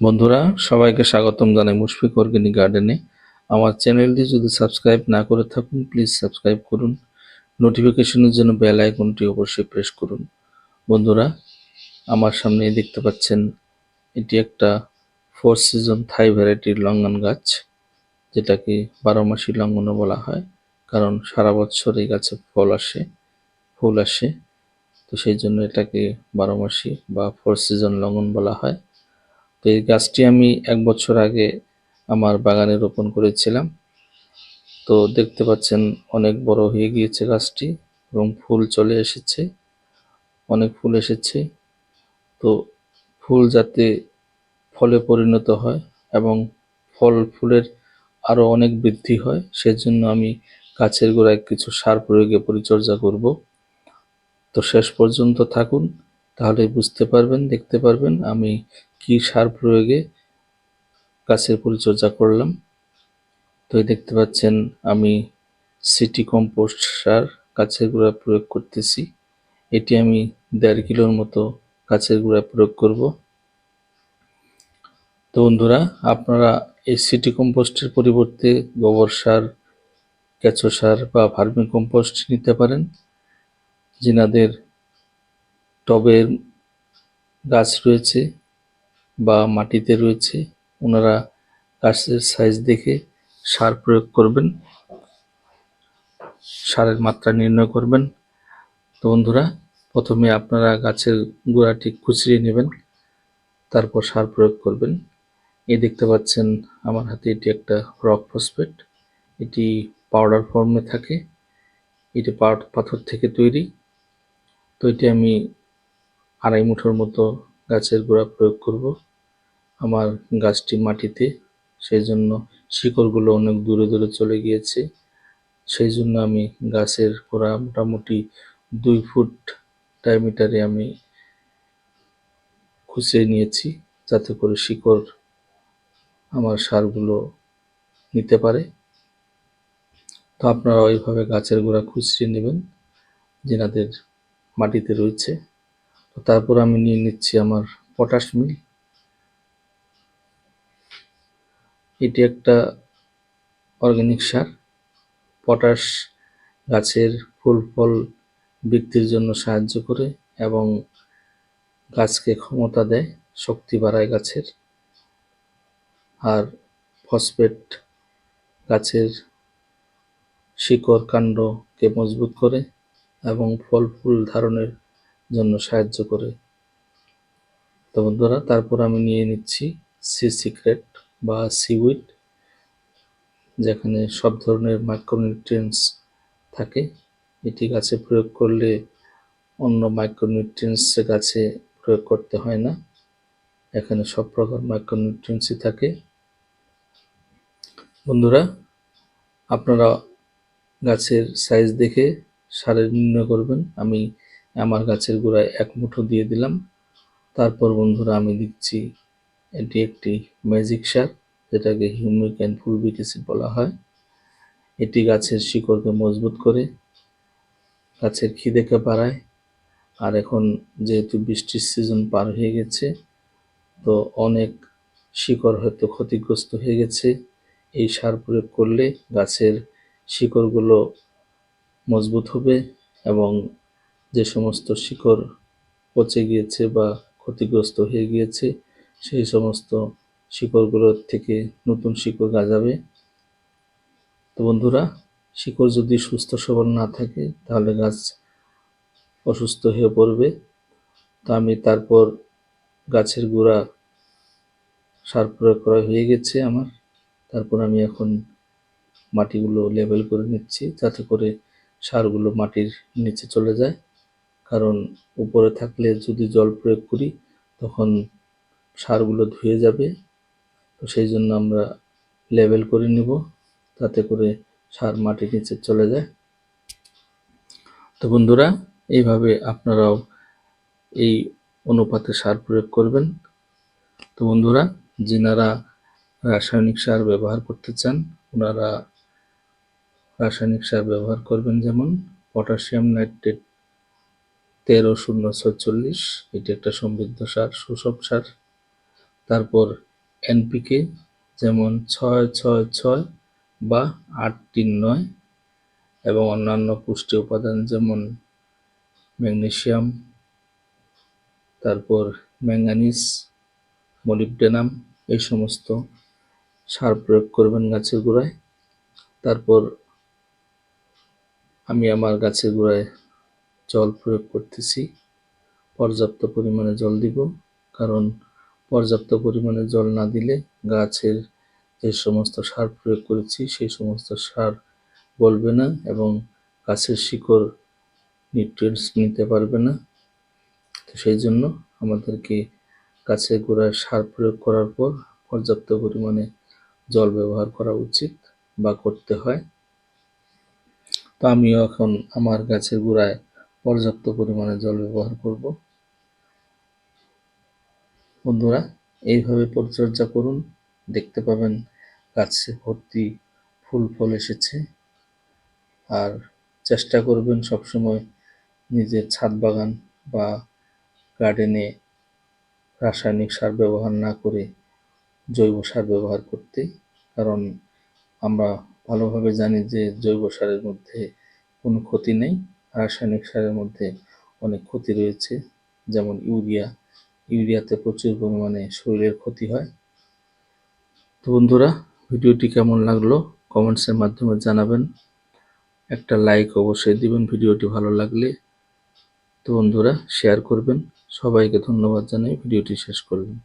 বন্ধুরা, সবাইকে স্বাগতম জানাই মুশফিক অর্গানিক গার্ডেনে। আমার চ্যানেলটি যদি সাবস্ক্রাইব না করে থাকুন, প্লিজ সাবস্ক্রাইব করুন। নোটিফিকেশনের জন্য বেল আইকনটি অবশ্যই প্রেস করুন। বন্ধুরা, আমার সামনে দেখতে পাচ্ছেন, এটি একটা 4 সিজন থাই ভ্যারাইটির লঙ্ঘন গাছ, যেটাকে 12 মাসি লঙ্ঘনও বলা হয়, কারণ সারা বছর এই গাছে ফল আসে, ফুল আসে। তো সেই জন্য এটাকে 12 মাসি বা 4 সিজন লঙ্ঘন বলা হয়। তো এই গাছটি আমি 1 বছর আগে আমার বাগানে রোপণ করেছিলাম। তো দেখতে পাচ্ছেন অনেক বড় হয়ে গিয়েছে গাছটি এবং ফুল চলে এসেছে, অনেক ফুল এসেছে। তো ফুল যাতে ফলে পরিণত হয় এবং ফুলের আরও অনেক বৃদ্ধি হয়, সেজন্য আমি গাছের গোড়ায় কিছু সার প্রয়োগে পরিচর্যা করব। তো শেষ পর্যন্ত থাকুন, তাহলে বুঝতে পারবেন, দেখতে পারবেন আমি কি সার প্রয়োগে গাছের পরিচর্যা করলাম। তো দেখতে পাচ্ছেন আমি সিটি কম্পোস্ট সার গাছের গোড়ায় প্রয়োগ করতেছি। এটি আমি 1.5 কিলোর মতো গাছের গোড়ায় প্রয়োগ করব। তো বন্ধুরা, আপনারা এই সিটি কম্পোস্টের পরিবর্তে গোবর সার, কেঁচো সার বা ভার্মি কম্পোস্ট নিতে পারেন। যিনাদের টবের গাছ রয়েছে বা মাটিতে রয়েছে, ওনারা গাছের সাইজ দেখে সার প্রয়োগ করবেন, সারের মাত্রা নির্ণয় করবেন। তো বন্ধুরা, প্রথমে আপনারা গাছের গোড়াটি খুচরিয়ে নেবেন, তারপর সার প্রয়োগ করবেন। এই দেখতে পাচ্ছেন আমার হাতে, এটি একটা রক ফসফেট। এটি পাউডার ফর্মে থাকে, এটি পাথর থেকে তৈরি। তো এটি আমি 2.5 মুঠোর মতো গাছের গোড়া প্রয়োগ করব আমার গাছটি মাটিতে, সেই জন্য শিকড়গুলো অনেক দূরে দূরে চলে গিয়েছে। সেই জন্য আমি গাছের গোড়া মোটামুটি 2 ফুট ডায়ামিটারে আমি খুঁচিয়ে নিয়েছি, যাতে করে শিকড় আমার সারগুলো নিতে পারে। তো আপনারা ওইভাবে গাছের গোড়া খুঁচিয়ে নেবেন যেনাদের মাটিতে রয়েছে। তো তারপর আমি নিয়ে নিচ্ছি আমার পটাশ মিল। এটি একটা অর্গানিক সার। পটাশ গাছের ফুল ফল বৃদ্ধির জন্য সাহায্য করে এবং গাছকে ক্ষমতা দেয়, শক্তি বাড়ায় গাছের। আর ফসফেট গাছের শিকড় কাণ্ডকে মজবুত করে এবং ফল ফুল ধারণের জন্য সাহায্য করে। তো বন্ধুরা, তারপর আমি নিয়ে নিচ্ছি সি সিক্রেট বা সিউইড, যেখানে সব ধরনের মাইক্রোনিউট্রিয়েন্টস থাকে। এটি গাছে প্রয়োগ করলে অন্য মাইক্রোনিউট্রিয়েন্টস গাছে প্রয়োগ করতে হয় না, এখানে সব প্রকার মাইক্রোনিউট্রিয়েন্টসই থাকে। বন্ধুরা, আপনারা গাছের সাইজ দেখে সারের নির্ণয় করবেন। আমি আমার গাছের গোড়ায় 1 মুঠো দিয়ে দিলাম। তারপর বন্ধুরা আমি দিচ্ছি, এটি একটি ম্যাজিক সার, যেটাকে হিউমিক অ্যান্ড ফুলভিক অ্যাসিড বলা হয়। এটি গাছের শিকড়কে মজবুত করে, গাছের খিদেকে বাড়ায়। আর এখন যেহেতু বৃষ্টির সিজন পার হয়ে গেছে, তো অনেক শিকড় হয়তো ক্ষতিগ্রস্ত হয়ে গেছে। এই সার প্রয়োগ করলে গাছের শিকড়গুলো মজবুত হবে এবং যে সমস্ত শিকড় পচে গিয়েছে বা ক্ষতিগ্রস্ত হয়ে গিয়েছে, সেই সমস্ত শিকড়গুলোর থেকে নতুন শিকড় গজাবে। তো বন্ধুরা, শিকড় যদি সুস্থ সবল না থাকে, তাহলে গাছ অসুস্থ হয়ে পড়বে। তো আমি তারপর গাছের গোড়া সার প্রয়োগ করা হয়ে গেছে আমার। তারপর আমি এখন মাটিগুলো লেবেল করে নিচ্ছি, যাতে করে সারগুলো মাটির নিচে চলে যায়। কারণ উপরে থাকলে যদি জল প্রয়োগ করি, তখন সারগুলো ধুয়ে যাবে। তো সেই জন্য আমরা লেবেল করে নিব, তাতে করে সার মাটির নিচে চলে যায়। তো বন্ধুরা, এইভাবে আপনারাও এই অনুপাতে সার প্রয়োগ করবেন। তো বন্ধুরা, যিনারা রাসায়নিক সার ব্যবহার করতে চান, ওনারা রাসায়নিক সার ব্যবহার করবেন, যেমন পটাশিয়াম নাইট্রেট 13-0-46, এটি একটা সমৃদ্ধ সার, সুষম সার। তারপর এনপিকে যেমন 6-6-6 বা 8-3-9 এবং অন্যান্য পুষ্টি উপাদান যেমন ম্যাগনেসিয়াম, তারপর ম্যাঙ্গানিজ, মলিবডেনাম, এই সমস্ত সার প্রয়োগ করবেন গাছের গোড়ায়। তারপর আমি আমার গাছের গোড়ায় জল প্রয়োগ করতেছি, পর্যাপ্ত পরিমাণে জল দিব, কারণ পর্যাপ্ত পরিমাণে জল না দিলে গাছের যে সমস্ত সার প্রয়োগ করেছি সেই সমস্ত সার গলবে না এবং গাছের শিকড় নিউট্রিয়েন্টস নিতে পারবে না। তো সেই জন্য আমাদেরকে গাছের গোড়ায় সার প্রয়োগ করার পর পর্যাপ্ত পরিমাণে জল ব্যবহার করা উচিত বা করতে হয়। তো আমিও এখন আমার গাছের গোড়ায় পর্যাপ্ত পরিমাণে জল ব্যবহার করব। বন্ধুরা, এইভাবে পরিচর্যা করুন, দেখতে পাবেন গাছে ভর্তি ফুল ফল এসেছে। আর চেষ্টা করবেন সবসময় নিজের ছাদ বাগান বা গার্ডেনে রাসায়নিক সার ব্যবহার না করে জৈব সার ব্যবহার করতে, কারণ আমরা ভালোভাবে জানি যে জৈব সারের মধ্যে কোনো ক্ষতি নেই, রাসায়নিক সারের মধ্যে অনেক ক্ষতি রয়েছে, যেমন ইউরিয়াতে প্রচুর পরিমাণে শরীরের ক্ষতি হয়। তো বন্ধুরা, ভিডিওটি কেমন লাগলো কমেন্টসের মাধ্যমে জানাবেন, একটা লাইক অবশ্যই দিবেন ভিডিওটি ভালো লাগলে। তো বন্ধুরা, শেয়ার করবেন। সবাইকে ধন্যবাদ জানাই ভিডিওটি শেষ করলাম।